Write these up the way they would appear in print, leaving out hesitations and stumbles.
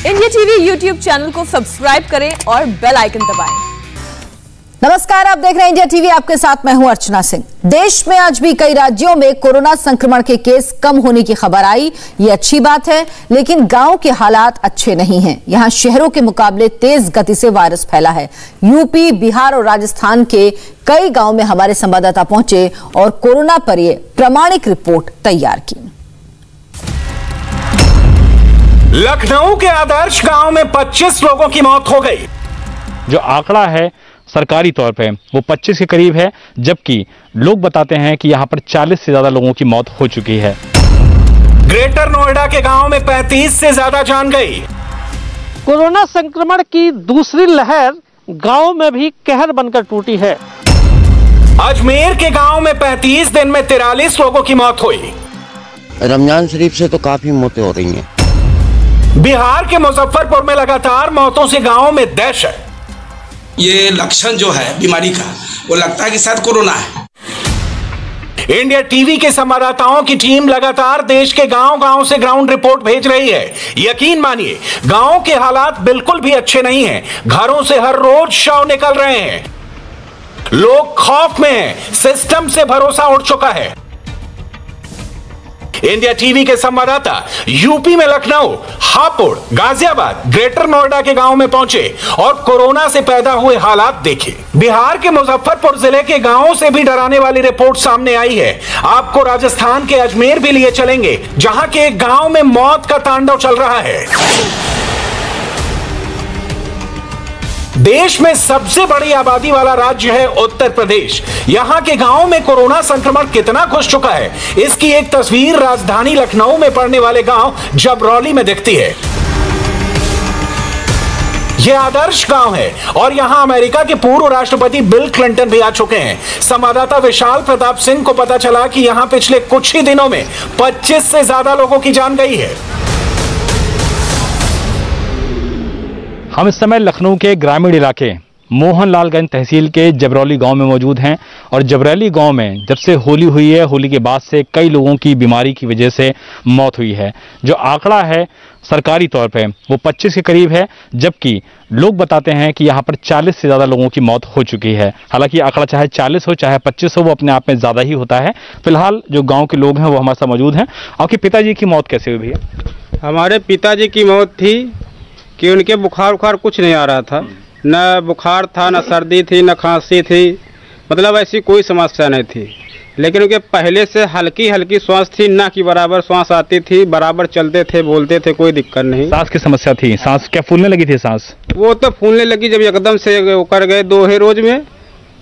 India TV YouTube channel को subscribe करें और बेल आइकन दबाएं। नमस्कार, आप देख रहे हैं इंडिया टीवी। आपके साथ मैं हूं अर्चना सिंह। देश में आज भी कई राज्यों में कोरोना संक्रमण के केस कम होने की खबर आई। ये अच्छी बात है, लेकिन गांव के हालात अच्छे नहीं हैं। यहां शहरों के मुकाबले तेज गति से वायरस फैला है। यूपी, बिहार और राजस्थान के कई गांव में हमारे संवाददाता पहुंचे और कोरोना पर ये प्रामाणिक रिपोर्ट तैयार की। लखनऊ के आदर्श गांव में 25 लोगों की मौत हो गई। जो आंकड़ा है सरकारी तौर पे वो 25 के करीब है, जबकि लोग बताते हैं कि यहाँ पर 40 से ज्यादा लोगों की मौत हो चुकी है। ग्रेटर नोएडा के गांव में 35 से ज्यादा जान गई। कोरोना संक्रमण की दूसरी लहर गांव में भी कहर बनकर टूटी है। अजमेर के गांव में 35 दिन में 43 लोगों की मौत हुई। रमजान शरीफ से तो काफी मौतें हो रही हैं। बिहार के मुजफ्फरपुर में लगातार मौतों से गांव में दहशत। ये लक्षण जो है बीमारी का, वो लगता है कि शायद कोरोना है। इंडिया टीवी के संवाददाताओं की टीम लगातार देश के गांव-गांव से ग्राउंड रिपोर्ट भेज रही है। यकीन मानिए, गांव के हालात बिल्कुल भी अच्छे नहीं हैं। घरों से हर रोज शव निकल रहे हैं। लोग खौफ में हैं। सिस्टम से भरोसा उठ चुका है। इंडिया टीवी के संवाददाता यूपी में लखनऊ, हापुड़, गाजियाबाद, ग्रेटर नोएडा के गांव में पहुंचे और कोरोना से पैदा हुए हालात देखे। बिहार के मुजफ्फरपुर जिले के गांवों से भी डराने वाली रिपोर्ट सामने आई है। आपको राजस्थान के अजमेर भी लिए चलेंगे, जहां के एक गांव में मौत का तांडव चल रहा है। देश में सबसे बड़ी आबादी वाला राज्य है उत्तर प्रदेश। यहां के गांवों में कोरोना संक्रमण कितना घुस चुका है, इसकी एक तस्वीर राजधानी लखनऊ में पड़ने वाले गांव जबरौली में दिखती है। यह आदर्श गांव है और यहां अमेरिका के पूर्व राष्ट्रपति बिल क्लिंटन भी आ चुके हैं। संवाददाता विशाल प्रताप सिंह को पता चला कि यहां पिछले कुछ ही दिनों में 25 से ज्यादा लोगों की जान गई है। हम इस समय लखनऊ के ग्रामीण इलाके मोहनलालगंज तहसील के जबरौली गांव में मौजूद हैं और जबरौली गांव में जब से होली हुई है, होली के बाद से कई लोगों की बीमारी की वजह से मौत हुई है। जो आंकड़ा है सरकारी तौर पे वो 25 के करीब है, जबकि लोग बताते हैं कि यहाँ पर 40 से ज़्यादा लोगों की मौत हो चुकी है। हालांकि आंकड़ा चाहे 40 हो चाहे 25 हो, वो अपने आप में ज़्यादा ही होता है। फिलहाल जो गाँव के लोग हैं वो हमारे साथ मौजूद हैं। आपके पिताजी की मौत कैसे हुई भैया? हमारे पिताजी की मौत थी कि उनके बुखार कुछ नहीं आ रहा था। न बुखार था, न सर्दी थी, न खांसी थी, मतलब ऐसी कोई समस्या नहीं थी। लेकिन उनके पहले से हल्की हल्की श्वास थी, ना की बराबर श्वास आती थी, बराबर चलते थे, बोलते थे, कोई दिक्कत नहीं। सांस की समस्या थी? सांस क्या फूलने लगी थी सांस? वो तो फूलने लगी जब एकदम से कर गए 2 ही रोज में,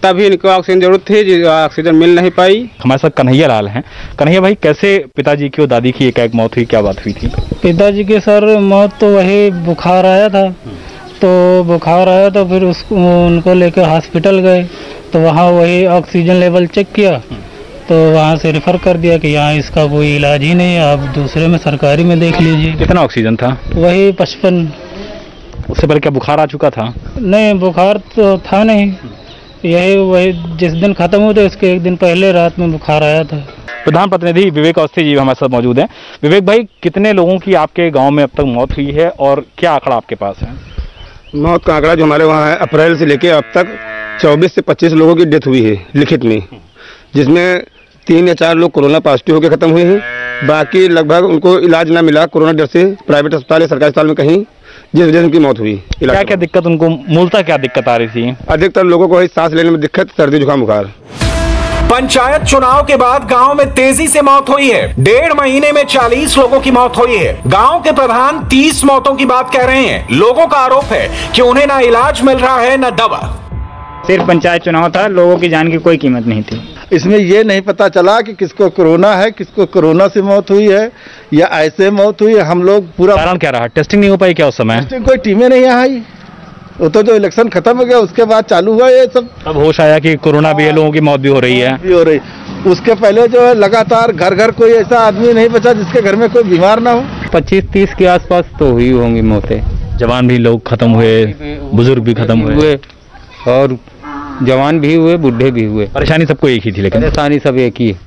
तभी इनको ऑक्सीजन जरूरत थी, ऑक्सीजन मिल नहीं पाई। हमारे साथ कन्हैया लाल हैं। कन्हैया भाई, कैसे पिताजी की और दादी की एकाएक मौत हुई, क्या बात हुई थी? पिताजी के सर मौत तो वही बुखार आया था, तो बुखार आया तो फिर उनको लेकर हॉस्पिटल गए, तो वहाँ वही ऑक्सीजन लेवल चेक किया, तो वहाँ से रेफर कर दिया कि यहाँ इसका कोई इलाज ही नहीं है, आप दूसरे में सरकारी में देख लीजिए। कितना ऑक्सीजन था? वही 55। उससे पहले क्या बुखार आ चुका था? नहीं, बुखार तो था नहीं। यही वही जिस दिन खत्म हुआ था इसके एक दिन पहले रात में बुखार आया था। प्रधान प्रतिनिधि विवेक अवस्थी जी हमारे साथ मौजूद हैं। विवेक भाई, कितने लोगों की आपके गांव में अब तक मौत हुई है और क्या आंकड़ा आपके पास है? मौत का आंकड़ा जो हमारे वहाँ है, अप्रैल से लेकर अब तक 24 से 25 लोगों की डेथ हुई है लिखित में, जिसमें 3 या 4 लोग कोरोना पॉजिटिव होकर खत्म हुए हैं। बाकी लगभग उनको इलाज ना मिला कोरोना डर से, प्राइवेट अस्पताल या सरकारी अस्पताल में कहीं, जिस वजह से उनकी मौत हुई। क्या क्या दिक्कत उनको, मूलतः क्या दिक्कत आ रही थी? अधिकतर लोगों को सांस लेने में दिक्कत, सर्दी जुकाम बुखार। पंचायत चुनाव के बाद गांव में तेजी से मौत हुई है। 1.5 महीने में 40 लोगों की मौत हुई है। गांव के प्रधान 30 मौतों की बात कह रहे हैं। लोगों का आरोप है कि उन्हें ना इलाज मिल रहा है, ना दवा। सिर्फ पंचायत चुनाव था, लोगों की जान की कोई कीमत नहीं थी। इसमें ये नहीं पता चला कि किसको कोरोना है, किसको कोरोना से मौत हुई है या ऐसे मौत हुई है। हम लोग पूरा कारण क्या रहा? टेस्टिंग नहीं हो पाई क्या उस समय? टेस्टिंग कोई टीमें नहीं आई। वो तो जो इलेक्शन खत्म हो गया उसके बाद चालू हुआ ये सब। अब होश आया कि कोरोना भी है, लोगों की मौत भी हो रही है। उसके पहले जो है लगातार घर घर कोई ऐसा आदमी नहीं बचा जिसके घर में कोई बीमार ना हो। 25-30 के आसपास तो हुई होंगी मौतें। जवान भी लोग खत्म हुए, बुजुर्ग भी खत्म हुए और जवान भी हुए, बूढ़े भी हुए। परेशानी सबको एक ही थी, लेकिन परेशानी सब एक ही है।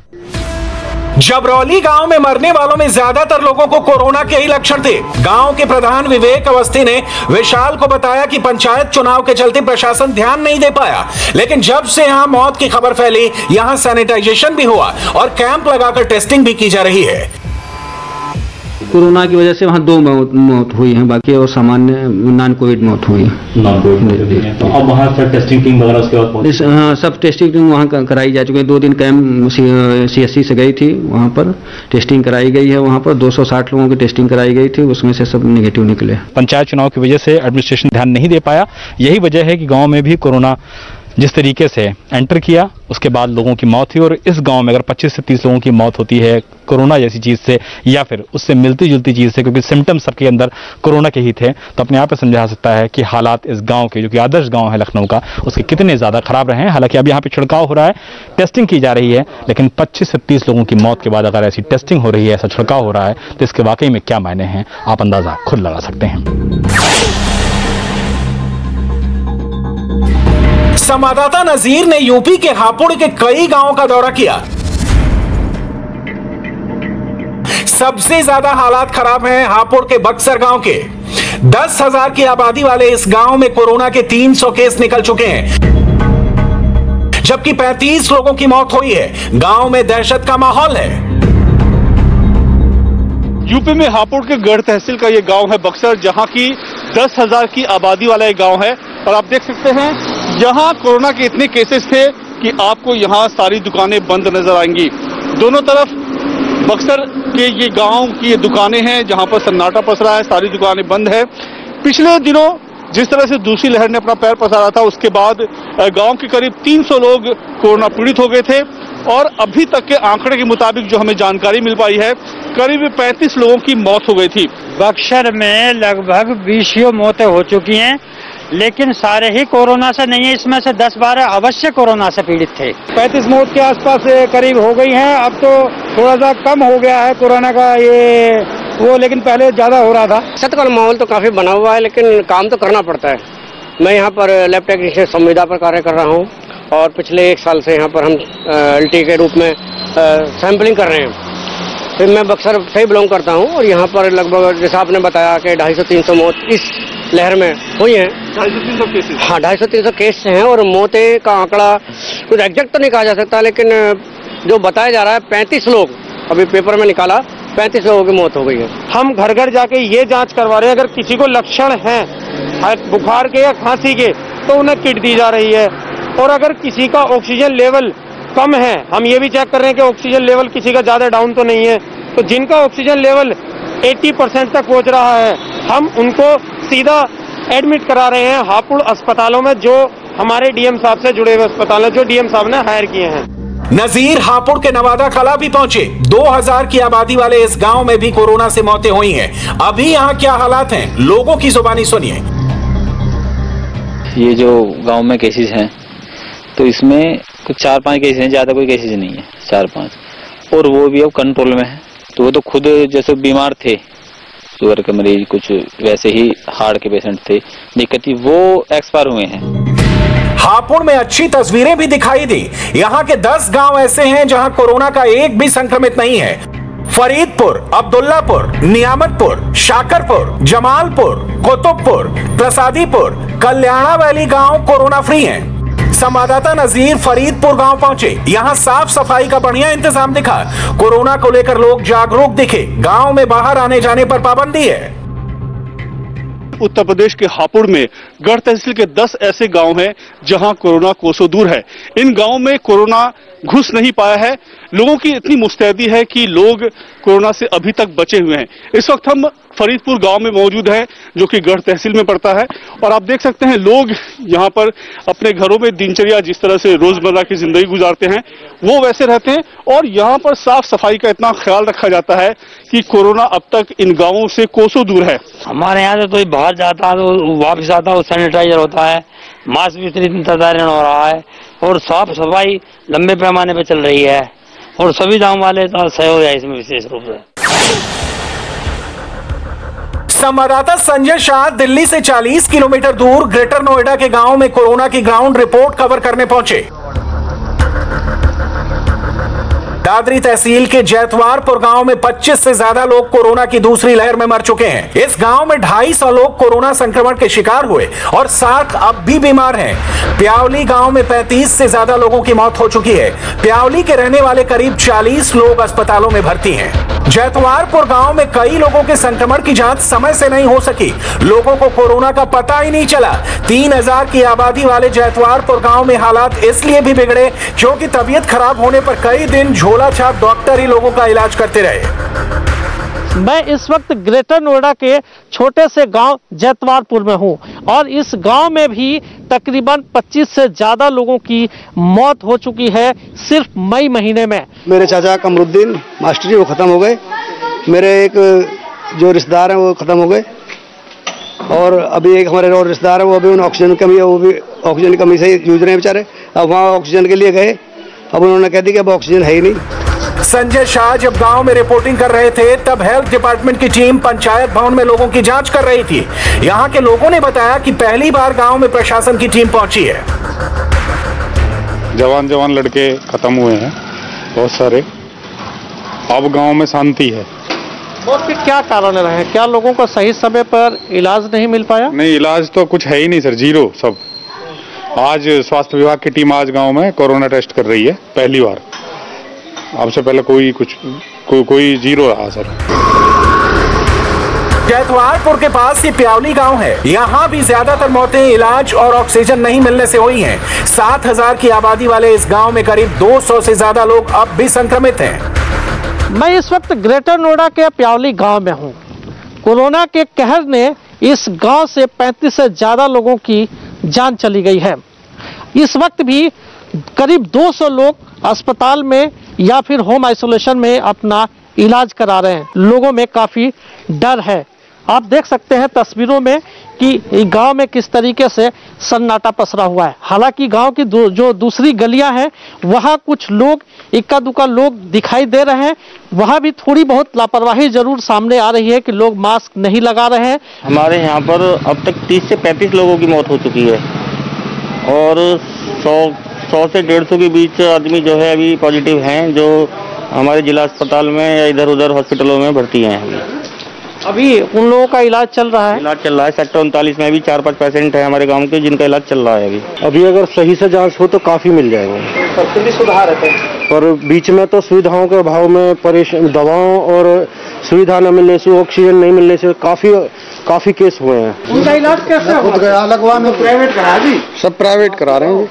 जबरौली गांव में मरने वालों में ज्यादातर लोगों को कोरोना के ही लक्षण थे। गांव के प्रधान विवेक अवस्थी ने विशाल को बताया कि पंचायत चुनाव के चलते प्रशासन ध्यान नहीं दे पाया, लेकिन जब से यहां मौत की खबर फैली, यहां सैनिटाइजेशन भी हुआ और कैंप लगाकर टेस्टिंग भी की जा रही है। कोरोना की वजह से वहाँ 2 मौत हुई है, बाकी और सामान्य नॉन कोविड मौत हुई है। तो अब वहाँ से टेस्टिंग टीम वगैरह उसके बाद हाँ, सब टेस्टिंग टीम वहाँ कराई जा चुकी है। 2 दिन कैंप CSC से गई थी, वहाँ पर टेस्टिंग कराई गई है। वहाँ पर 260 लोगों की टेस्टिंग कराई गई थी, उसमें से सब नेगेटिव निकले। पंचायत चुनाव की वजह से एडमिनिस्ट्रेशन ध्यान नहीं दे पाया, यही वजह है कि गाँव में भी कोरोना जिस तरीके से एंटर किया उसके बाद लोगों की मौत हुई। और इस गांव में अगर 25 से 30 लोगों की मौत होती है कोरोना जैसी चीज से या फिर उससे मिलती जुलती चीज से, क्योंकि सिम्टम्स सबके अंदर कोरोना के ही थे, तो अपने आप में समझा सकता है कि हालात इस गांव के, जो कि आदर्श गांव है लखनऊ का, उसके कितने ज्यादा खराब रहे हैं। हालांकि अब यहाँ पे छिड़काव हो रहा है, टेस्टिंग की जा रही है, लेकिन 25 से 30 लोगों की मौत के बाद अगर ऐसी टेस्टिंग हो रही है, ऐसा छिड़काव हो रहा है, तो इसके वाकई में क्या मायने हैं आप अंदाजा खुद लगा सकते हैं। संवाददाता नजीर ने यूपी के हापुड़ के कई गांवों का दौरा किया। सबसे ज्यादा हालात खराब हैं हापुड़ के बक्सर गांव के। 10,000 की आबादी वाले इस गांव में कोरोना के 300 केस निकल चुके हैं, जबकि 35 लोगों की मौत हुई है। गांव में दहशत का माहौल है। यूपी में हापुड़ के गढ़ तहसील का ये गांव है बक्सर, जहां की 10,000 की आबादी वाला एक गांव है। और आप देख सकते हैं यहाँ कोरोना के इतने केसेस थे कि आपको यहाँ सारी दुकानें बंद नजर आएंगी। दोनों तरफ बक्सर के ये गांव की ये दुकानें हैं जहां पर सन्नाटा पसरा है, सारी दुकानें बंद है। पिछले दिनों जिस तरह से दूसरी लहर ने अपना पैर पसारा था, उसके बाद गांव के करीब 300 लोग कोरोना पीड़ित हो गए थे। और अभी तक के आंकड़े के मुताबिक जो हमें जानकारी मिल पाई है, करीब 35 लोगों की मौत हो गई थी। बक्सर में लगभग 20 मौतें हो चुकी हैं, लेकिन सारे ही कोरोना से नहीं है। इसमें से 10-12 अवश्य कोरोना से पीड़ित थे। 35 मौत के आसपास करीब हो गई हैं। अब तो थोड़ा सा कम हो गया है कोरोना का वो, लेकिन पहले ज्यादा हो रहा था। सख्त का माहौल तो काफी बना हुआ है, लेकिन काम तो करना पड़ता है। मैं यहाँ पर लैब टेक्नीशियन संविदा पर कार्य कर रहा हूँ और पिछले 1 साल से यहाँ पर हम LT के रूप में सैंपलिंग कर रहे हैं। फिर मैं बक्सर से ही बिलोंग करता हूँ और यहाँ पर लगभग जैसा आपने बताया कि 250-300 मौत इस लहर में हुई हैं। 250-300 केसेस? हाँ, 250-300 केस हैं। और मौतें का आंकड़ा कुछ एग्जैक्ट तो नहीं कहा जा सकता, लेकिन जो बताया जा रहा है 35 लोग, अभी पेपर में निकाला 35 लोगों की मौत हो गई है। हम घर घर जाके ये जांच करवा रहे हैं, अगर किसी को लक्षण हैं बुखार के या खांसी के तो उन्हें किट दी जा रही है। और अगर किसी का ऑक्सीजन लेवल कम है, हम ये भी चेक कर रहे हैं कि ऑक्सीजन लेवल किसी का ज्यादा डाउन तो नहीं है। तो जिनका ऑक्सीजन लेवल 80% तक पहुंच रहा है, हम उनको सीधा एडमिट करा रहे हैं हापुड़ अस्पतालों में, जो हमारे DM साहब से जुड़े हुए अस्पताल हैं, जो DM साहब ने हायर किए हैं। नजीर हापुड़ के नवादा कला भी पहुंचे। 2000 की आबादी वाले इस गांव में भी कोरोना से मौतें हुई हैं। अभी यहाँ क्या हालात हैं, लोगों की जुबानी सुनिए। ये जो गांव में केसेस हैं, तो इसमें कुछ 4-5 केसेस हैं, ज्यादा कोई केसेस नहीं है, 4-5, और वो भी अब कंट्रोल में है। तो वो तो खुद जैसे बीमार थे, शुगर के मरीज, कुछ वैसे ही हार्ट के पेशेंट थे, दिक्कत थी, वो एक्सपायर हुए हैं। हापुड़ में अच्छी तस्वीरें भी दिखाई दी। यहाँ के 10 गांव ऐसे हैं जहां कोरोना का एक भी संक्रमित नहीं है। फरीदपुर, अब्दुल्लापुर, नियामतपुर, शाकरपुर, जमालपुर, कुतुबपुर, प्रसादीपुर, कल्याणा वैली गांव कोरोना फ्री हैं। संवाददाता नजीर फरीदपुर गांव पहुंचे। यहां साफ सफाई का बढ़िया इंतजाम दिखा। कोरोना को लेकर लोग जागरूक दिखे। गांव में बाहर आने जाने पर पाबंदी है। उत्तर प्रदेश के हापुड़ में गढ़ तहसील के 10 ऐसे गांव हैं जहां कोरोना कोसों दूर है। इन गांव में कोरोना घुस नहीं पाया है। लोगों की इतनी मुस्तैदी है कि लोग कोरोना से अभी तक बचे हुए हैं। इस वक्त हम फरीदपुर गांव में मौजूद हैं, जो कि गढ़ तहसील में पड़ता है, और आप देख सकते हैं लोग यहां पर अपने घरों में दिनचर्या जिस तरह से रोजमर्रा की जिंदगी गुजारते हैं वो वैसे रहते हैं। और यहां पर साफ सफाई का इतना ख्याल रखा जाता है कि कोरोना अब तक इन गांवों से कोसों दूर है। हमारे यहाँ से तो बाहर जाता है तो वापस आता है, सैनिटाइजर होता है, मास्क वितरित तदारण हो रहा है, और साफ सफाई लंबे पैमाने पर चल रही है, और सभी गांव वाले तो सहयोग है इसमें विशेष रूप से। संवाददाता संजय शाह दिल्ली से 40 किलोमीटर दूर ग्रेटर नोएडा के गांव में कोरोना की ग्राउंड रिपोर्ट कवर करने पहुंचे। दादरी तहसील के जैतवारपुर गांव में 25 से ज्यादा लोग कोरोना की दूसरी लहर में मर चुके हैं। इस गांव में 250 लोग कोरोना संक्रमण के शिकार हुए और 7 अब भी बीमार हैं। प्यावली गांव में 35 से ज्यादा लोगों की मौत हो चुकी है। प्यावली के रहने वाले करीब 40 लोग अस्पतालों में भर्ती हैं। जैतवारपुर गांव में कई लोगों के संक्रमण की जांच समय से नहीं हो सकी। लोगों को कोरोना का पता ही नहीं चला। 3000 की आबादी वाले जैतवारपुर गांव में हालात इसलिए भी बिगड़े क्योंकि तबीयत खराब होने पर कई दिन झोला छाप डॉक्टर ही लोगों का इलाज करते रहे। मैं इस वक्त ग्रेटर नोएडा के छोटे से गांव जैतवारपुर में हूं और इस गांव में भी तकरीबन 25 से ज्यादा लोगों की मौत हो चुकी है सिर्फ मई महीने में। मेरे चाचा कमरुद्दीन मास्टरी वो खत्म हो गए, मेरे एक जो रिश्तेदार हैं वो खत्म हो गए और अभी एक हमारे और रिश्तेदार है वो अभी उन्हें ऑक्सीजन कमी है, वो भी ऑक्सीजन कमी से जूझ रहे हैं बेचारे। अब वहाँ ऑक्सीजन के लिए गए, अब उन्होंने कह दी कि अब ऑक्सीजन है ही नहीं। संजय शाह जब गांव में रिपोर्टिंग कर रहे थे तब हेल्थ डिपार्टमेंट की टीम पंचायत भवन में लोगों की जांच कर रही थी। यहां के लोगों ने बताया कि पहली बार गांव में प्रशासन की टीम पहुंची है। जवान लड़के खत्म हुए हैं बहुत सारे, अब गांव में शांति है। और फिर क्या कारण रहे? क्या लोगों को सही समय पर इलाज नहीं मिल पाया? नहीं, इलाज तो कुछ है ही नहीं सर, जीरो सब। आज स्वास्थ्य विभाग की टीम आज गांव में कोरोना टेस्ट कर रही है पहली बार। अब से पहले कोई जीरो रहा सर। जैतवारपुर के पास ये प्यावली गांव है। यहाँ भी ज्यादातर मौतें इलाज और ऑक्सीजन नहीं मिलने से हुई हैं। 7000 की आबादी वाले इस गांव में करीब 200 से ज्यादा लोग अब भी संक्रमित हैं। मैं इस वक्त ग्रेटर नोएडा के प्यावली गांव में हूं। कोरोना के कहर ने इस गांव से 35 से ज्यादा लोगों की जान चली गई है। इस वक्त भी करीब 200 लोग अस्पताल में या फिर होम आइसोलेशन में अपना इलाज करा रहे हैं। लोगों में काफी डर है। आप देख सकते हैं तस्वीरों में कि गांव में किस तरीके से सन्नाटा पसरा हुआ है। हालांकि गांव की जो दूसरी गलियां हैं वहां कुछ लोग, इक्का दुक्का लोग दिखाई दे रहे हैं। वहां भी थोड़ी बहुत लापरवाही जरूर सामने आ रही है कि लोग मास्क नहीं लगा रहे हैं। हमारे यहाँ पर अब तक 30 से 35 लोगों की मौत हो चुकी है और 100 से 150 के बीच आदमी जो है अभी पॉजिटिव हैं, जो हमारे जिला अस्पताल में या इधर उधर हॉस्पिटलों में भर्ती हैं। अभी उन लोगों का इलाज चल रहा है? इलाज चल रहा है। सेक्टर 39 में भी 4-5 पेशेंट है हमारे गांव के जिनका इलाज चल रहा है। अभी अगर सही से जांच हो तो काफी मिल जाएगा। सबसे भी सुधार है पर बीच में तो सुविधाओं के अभाव में परेशान, दवाओं और सुविधा न मिलने से, ऑक्सीजन नहीं मिलने से काफी केस हुए हैं। उनका इलाज कैसे लगवा में प्राइवेट करा जी, सब प्राइवेट करा रहे हैं।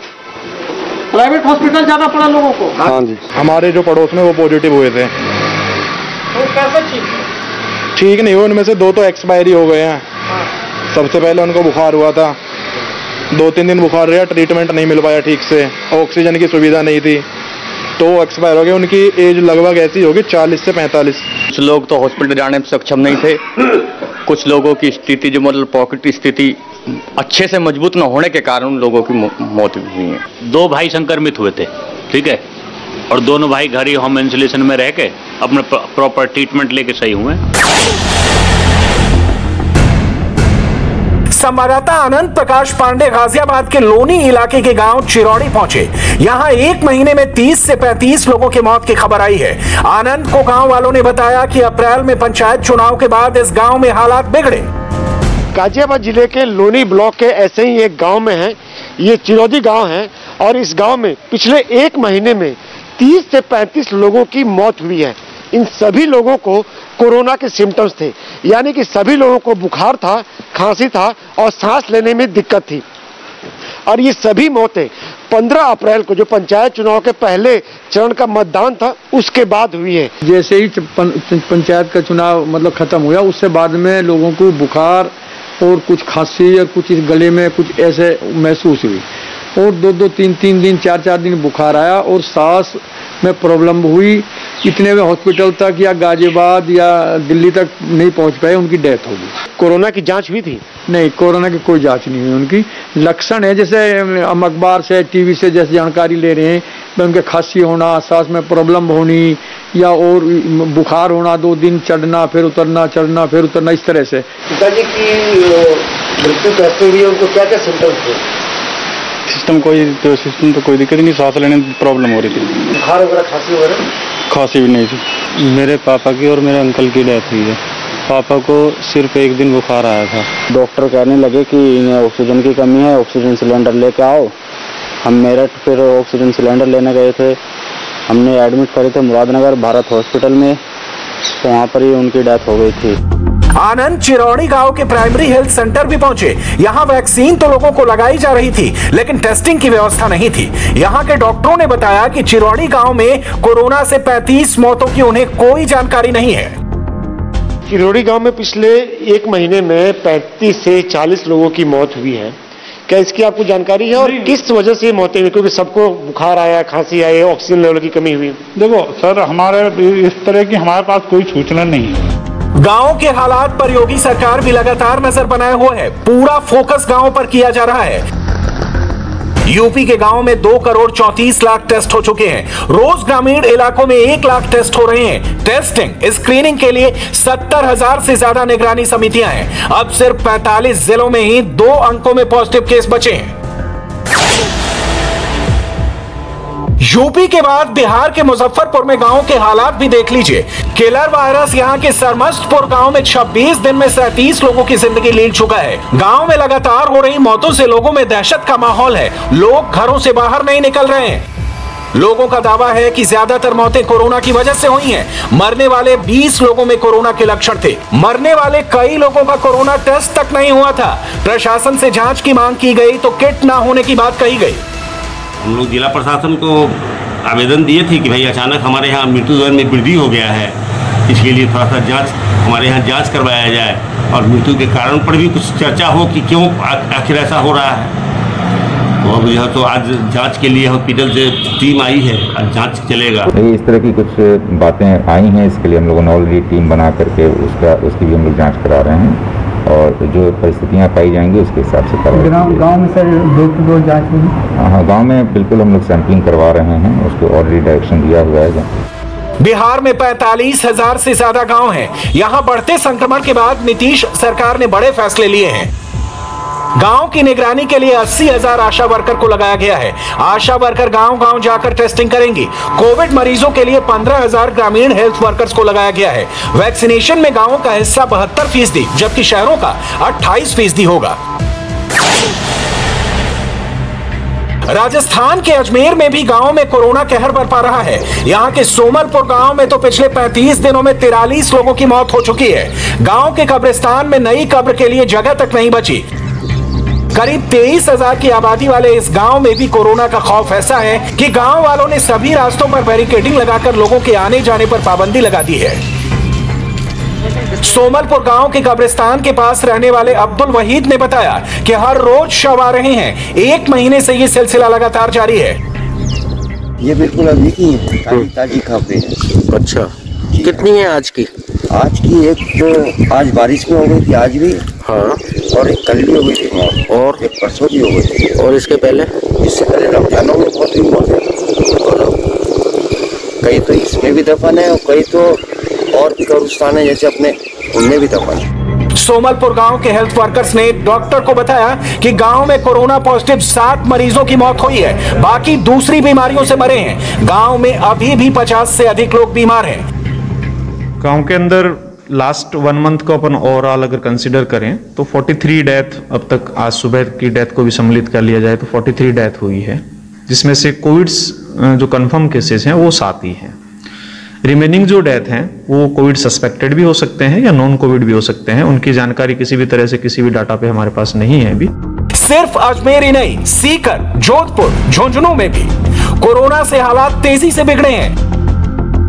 प्राइवेट हॉस्पिटल जाना पड़ा लोगों को? हाँ जी। हमारे जो पड़ोस में वो पॉजिटिव हुए थे। तो कैसे ठीक नहीं हुए, उनमें से 2 तो एक्सपायरी हो गए हैं। सबसे पहले उनको बुखार हुआ था, 2-3 दिन बुखार रहा, ट्रीटमेंट नहीं मिल पाया ठीक से, ऑक्सीजन की सुविधा नहीं थी तो एक्सपायर हो गए। उनकी एज लगभग ऐसी होगी 40 से 45। कुछ लोग तो हॉस्पिटल जाने में सक्षम नहीं थे। कुछ लोगों की स्थिति जो मतलब पॉकेट स्थिति अच्छे से मजबूत न होने के कारण उन लोगों की मौत हुई है। 2 भाई संक्रमित हुए थे, ठीक है, और दोनों भाई घर ही होम आइसोलेशन में रह के अपने प्रॉपर ट्रीटमेंट लेके सही हुए। संवाददाता आनंद प्रकाश पांडे गाजियाबाद के लोनी इलाके के गांव चिरौड़ी पहुंचे। यहां 1 महीने में 30 से 35 लोगों की मौत की खबर आई है। आनंद को गांव वालों ने बताया कि अप्रैल में पंचायत चुनाव के बाद इस गांव में हालात बिगड़े। गाजियाबाद जिले के लोनी ब्लॉक के ऐसे ही एक गांव में है, ये चिरौड़ी गांव है और इस गांव में पिछले 1 महीने में 30 से 35 लोगों की मौत हुई है। इन सभी लोगों को कोरोना के सिम्टम्स थे, यानी कि सभी लोगों को बुखार था, खांसी था और सांस लेने में दिक्कत थी। और ये सभी मौतें 15 अप्रैल को जो पंचायत चुनाव के पहले चरण का मतदान था उसके बाद हुई है। जैसे ही पंचायत का चुनाव मतलब खत्म हुआ उससे बाद में लोगों को बुखार और कुछ खांसी और कुछ गले में कुछ ऐसे महसूस हुई और 2-2, 3-3 दिन, 4-4 दिन बुखार आया और सांस में प्रॉब्लम हुई। इतने में हॉस्पिटल तक या गाजियाबाद या दिल्ली तक नहीं पहुंच पाए, उनकी डेथ हो गई। कोरोना की जांच हुई थी? नहीं, कोरोना की कोई जांच नहीं हुई। उनकी लक्षण है जैसे हम अखबार से, टीवी से जैसे जानकारी ले रहे हैं, उनके खांसी होना, सांस में प्रॉब्लम होनी या और बुखार होना, 2 दिन चढ़ना फिर उतरना, चढ़ना फिर उतरना, इस तरह से। पिताजी की मृत्यु कैसे हुई, उनको क्या क्या सिम्टम्स थे? सिस्टम तो कोई दिक्कत नहीं, सांस लेने में प्रॉब्लम हो रही थी। बुखार वगैरह, खांसी वगैरह? खांसी भी नहीं थी। मेरे पापा की और मेरे अंकल की डेथ हुई है। पापा को सिर्फ एक दिन बुखार आया था। डॉक्टर कहने लगे कि इन्हें ऑक्सीजन की कमी है, ऑक्सीजन सिलेंडर लेके आओ। हम मेरठ फिर ऑक्सीजन सिलेंडर लेने गए थे। हमने एडमिट करे थे मुरादनगर भारत हॉस्पिटल में, तो वहाँ पर ही उनकी डेथ हो गई थी। आनंद चिरौड़ी गांव के प्राइमरी हेल्थ सेंटर भी पहुंचे। यहां वैक्सीन तो लोगों को लगाई जा रही थी, लेकिन टेस्टिंग की व्यवस्था नहीं थी। यहां के डॉक्टरों ने बताया कि चिरौड़ी गांव में कोरोना से 35 मौतों की उन्हें कोई जानकारी नहीं है। चिरौड़ी गांव में पिछले एक महीने में 35 से 40 लोगों की मौत हुई है। क्या इसकी आपको जानकारी है और किस वजह से मौतें हुई? क्योंकि सबको बुखार आया, खांसी आई, ऑक्सीजन लेवल की कमी हुई। देखो सर, हमारे इस तरह की हमारे पास कोई सूचना नहीं है। गांव के हालात पर योगी सरकार भी लगातार नजर बनाए हुए है। पूरा फोकस गांव पर किया जा रहा है। यूपी के गांव में 2 करोड़ 34 लाख टेस्ट हो चुके हैं। रोज ग्रामीण इलाकों में 1 लाख टेस्ट हो रहे हैं। टेस्टिंग स्क्रीनिंग के लिए 70,000 से ज्यादा निगरानी समितियां हैं। अब सिर्फ 45 जिलों में ही 2 अंकों में पॉजिटिव केस बचे हैं। यूपी के बाद बिहार के मुजफ्फरपुर में गांव के हालात भी देख लीजिए। किलर वायरस यहां के सरमस्तपुर गांव में 26 दिन में 37 लोगों की जिंदगी ले चुका है। गांव में लगातार हो रही मौतों से लोगों में दहशत का माहौल है। लोग घरों से बाहर नहीं निकल रहे हैं। लोगों का दावा है कि ज्यादातर मौतें कोरोना की वजह से हुई हैं। मरने वाले 20 लोगों में कोरोना के लक्षण थे। मरने वाले कई लोगों का कोरोना टेस्ट तक नहीं हुआ था। प्रशासन से जांच की मांग की गई तो किट ना होने की बात कही गई। हम लोग जिला प्रशासन को आवेदन दिए थे कि भाई अचानक हमारे यहाँ मृत्यु दर में वृद्धि हो गया है, इसके लिए थोड़ा सा जांच हमारे यहाँ जांच करवाया जाए और मृत्यु के कारण पर भी कुछ चर्चा हो कि क्यों आखिर ऐसा हो रहा है। तो अब यह तो आज जांच के लिए हॉस्पिटल से टीम आई है, आज जांच चलेगा। इस तरह की कुछ बातें आई हैं, इसके लिए हम लोगों ने ऑलरेडी टीम बना करके उसकी भी हम लोग जाँच करा रहे हैं और जो परिस्थितियाँ पाई जाएंगी उसके हिसाब से करवाएंगे। गांव में सर डोर टू डोर जांच होगी? हाँ, गांव में बिल्कुल हम लोग सैंपलिंग करवा रहे हैं, उसको ऑलरेडी डायरेक्शन दिया हुआ है। बिहार में 45,000 से ज्यादा गांव हैं। यहां बढ़ते संक्रमण के बाद नीतीश सरकार ने बड़े फैसले लिए हैं। गांव की निगरानी के लिए 80,000 आशा वर्कर को लगाया गया है। आशा वर्कर गांव-गांव जाकर टेस्टिंग करेंगी। कोविड मरीजों के लिए 15,000 ग्रामीण हेल्थ वर्कर्स को लगाया गया है। वैक्सीनेशन में गांवों का हिस्सा 72%, जबकि शहरों का 28% होगा। राजस्थान के अजमेर में भी गांव में कोरोना कहर बरपा रहा है। यहां के सोमलपुर गांव में तो पिछले 35 दिनों में 43 लोगों की मौत हो चुकी है। गांव के कब्रिस्तान में नई कब्र के लिए जगह तक नहीं बची। करीब 23,000 की आबादी वाले इस गांव में भी कोरोना का खौफ ऐसा है कि गांव वालों ने सभी रास्तों पर बैरिकेडिंग लगाकर लोगों के आने जाने पर पाबंदी लगा दी है। सोमलपुर गांव के कब्रिस्तान के पास रहने वाले अब्दुल वहीद ने बताया कि हर रोज शव आ रहे हैं। 1 महीने से ये सिलसिला लगातार जारी है। ये बिल्कुल अभी की है, ताजी खबरें हैं। अच्छा, कितनी है आज की? आज की एक तो आज बारिश में हो गई थी, आज भी। हाँ। और एक कल भी हो गई थी और एक परसों भी हो गई थी। और इसके पहले रमजानों में बहुत ही मौत है। कई तो इसमें भी दफन है और कई तो और भी कब्रिस्तान है जैसे अपने, उनमें भी दफन है। सोमलपुर गांव के हेल्थ वर्कर्स ने डॉक्टर को बताया कि गांव में कोरोना पॉजिटिव 7 मरीजों की मौत हुई है, बाकी दूसरी बीमारियों से मरे हैं। गांव में अभी भी 50 से अधिक लोग बीमार हैं। गांव के अंदर लास्ट 1 मंथ को अपन ओवरऑल अगर कंसीडर करें तो 43 डेथ अब तक, आज सुबह की डेथ को भी सम्मिलित कर लिया जाए तो 43 डेथ हुई है, जिसमें से कोविड जो कंफर्म केसेस हैं वो 7 ही हैं। रिमेनिंग जो डेथ हैं वो कोविड सस्पेक्टेड भी हो सकते हैं या नॉन कोविड भी हो सकते हैं। उनकी जानकारी किसी भी तरह से किसी भी डाटा पे हमारे पास नहीं है अभी। सिर्फ अजमेर ही नहीं, सीकर, जोधपुर, झुंझुनू में भी कोरोना से हालात तेजी से बिगड़े हैं।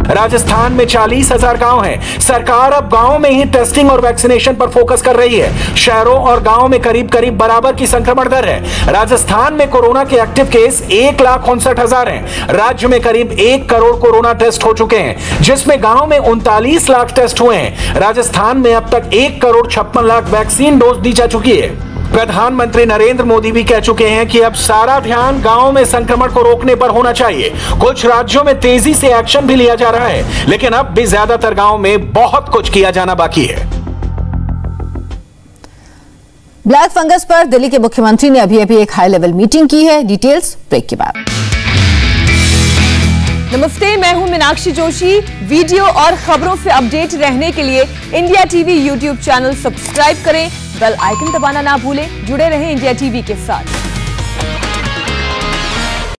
राजस्थान में 40,000 गांव हैं। सरकार अब गांव में ही टेस्टिंग और वैक्सीनेशन पर फोकस कर रही है। शहरों और गांव में करीब करीब बराबर की संक्रमण दर है। राजस्थान में कोरोना के एक्टिव केस 1,59,000 हैं। राज्य में करीब 1 करोड़ कोरोना टेस्ट हो चुके हैं, जिसमें गांव में 39 लाख टेस्ट हुए हैं। राजस्थान में अब तक 1 करोड़ 56 लाख वैक्सीन डोज दी जा चुकी है। प्रधानमंत्री नरेंद्र मोदी भी कह चुके हैं कि अब सारा ध्यान गांव में संक्रमण को रोकने पर होना चाहिए। कुछ राज्यों में तेजी से एक्शन भी लिया जा रहा है, लेकिन अब भी ज्यादातर गांव में बहुत कुछ किया जाना बाकी है। ब्लैक फंगस पर दिल्ली के मुख्यमंत्री ने अभी एक हाई लेवल मीटिंग की है। डिटेल्स ब्रेक के बाद। नमस्ते, मैं हूं मीनाक्षी जोशी। वीडियो और खबरों से अपडेट रहने के लिए India TV YouTube channel subscribe करें, बेल आइकन दबाना ना भूलें। जुड़े रहें इंडिया टीवी के साथ।